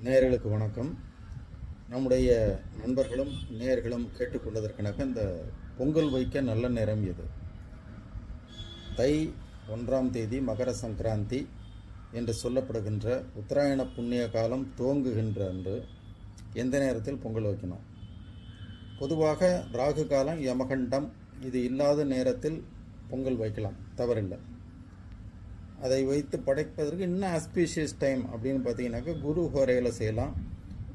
நேயர்களுக்கு வணக்கம். நம்முடைய நண்பர்களும் நேயர்களும் கேட்டுக்கொண்டதற்கெனக்கு இந்த பொங்கல் வைக்க நல்ல நேரம் எது? தை 1ஆம் தேதி மகர சங்கராந்தி என்று சொல்லப்படுகின்ற உத்தராயண புண்ணிய காலம் துவங்குகின்ற அன்று எந்த நேரத்தில் பொங்கல் வைக்கணும்? பொதுவாக ராகு காலம், யமகண்டம் இது இல்லாத நேரத்தில் பொங்கல் வைக்கலாம், தவறில்லை. அதை வைத்து படைப்பதற்கு இன்னும் ஆஸ்பீஷியஸ் டைம் அப்படின்னு பார்த்தீங்கன்னாக்கா குரு ஹோரையில் செய்யலாம்.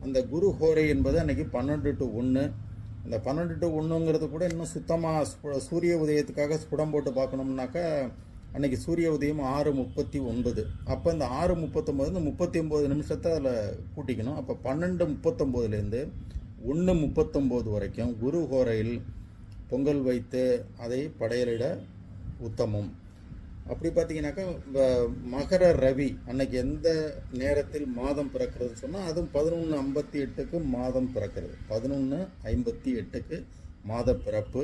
அந்த குரு ஹோரை என்பது அன்றைக்கி 12 to 1. அந்த 12 to 1ங்கிறது கூட இன்னும் சுத்தமாக சூரிய உதயத்துக்காக ஸ்புடம் போட்டு பார்க்கணும்னாக்கா அன்றைக்கி சூரிய உதயம் 6:39. அப்போ இந்த 6:39 இந்த 39 நிமிஷத்தை அதில் கூட்டிக்கணும். அப்போ 12:39லேருந்து 1:39 வரைக்கும் குரு ஹோரையில் பொங்கல் வைத்து அதை படையலிட உத்தமம். அப்படி பார்த்தீங்கன்னாக்கா மகர ரவி அன்னைக்கு எந்த நேரத்தில் மாதம் பிறக்கிறதுன்னு சொன்னால் அதுவும் 11:58க்கு மாதம் பிறக்கிறது. 11:58க்கு மாத பிறப்பு.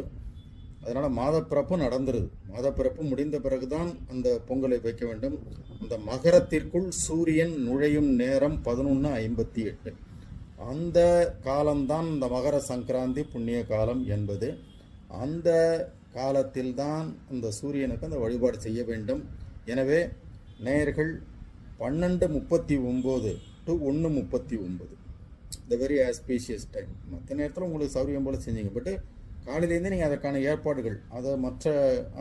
அதனால் மாத பிறப்பு நடந்துருது. மாத பிறப்பு முடிந்த பிறகு தான் அந்த பொங்கலை வைக்க வேண்டும். அந்த மகரத்திற்குள் சூரியன் நுழையும் நேரம் 11:58. அந்த காலம்தான் இந்த மகர சங்கராந்தி புண்ணிய காலம் என்பது. அந்த காலத்தில்தான் அந்த சூரியனுக்கு அந்த வழிபாடு செய்ய வேண்டும். எனவே நேயர்கள் 12:39 to 1:39 the very auspicious time. மற்ற நேரத்தில் உங்களுக்கு சௌரியம் போல் செஞ்சீங்க. பட்டு காலையிலேருந்து நீங்கள் அதற்கான ஏற்பாடுகள்,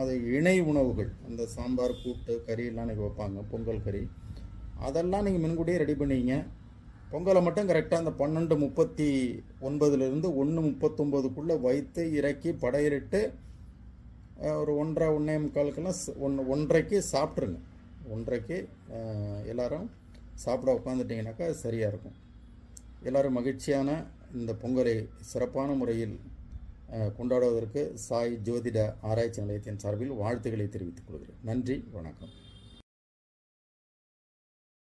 அது இணை உணவுகள், அந்த சாம்பார், கூட்டு, கறி எல்லாம் இன்றைக்கி வைப்பாங்க, பொங்கல் கறி, அதெல்லாம் நீங்கள் முன்கூட்டியே ரெடி பண்ணிங்க. பொங்கலை மட்டும் கரெக்டாக அந்த 12:39லேருந்து 1:39க்குள்ளே வைத்து இறக்கி படையிலிட்டு ஒரு 1:45 1:30க்கு சாப்பிட்ருங்க. 1:30க்கு எல்லோரும் சாப்பிட உட்காந்துட்டிங்கனாக்கா சரியாக இருக்கும். எல்லோரும் மகிழ்ச்சியான இந்த பொங்கலை சிறப்பான முறையில் கொண்டாடுவதற்கு சாய் ஜோதிட ஆராய்ச்சி நிலையத்தின் சார்பில் வாழ்த்துக்களை தெரிவித்துக் கொள்கிறேன். நன்றி, வணக்கம்.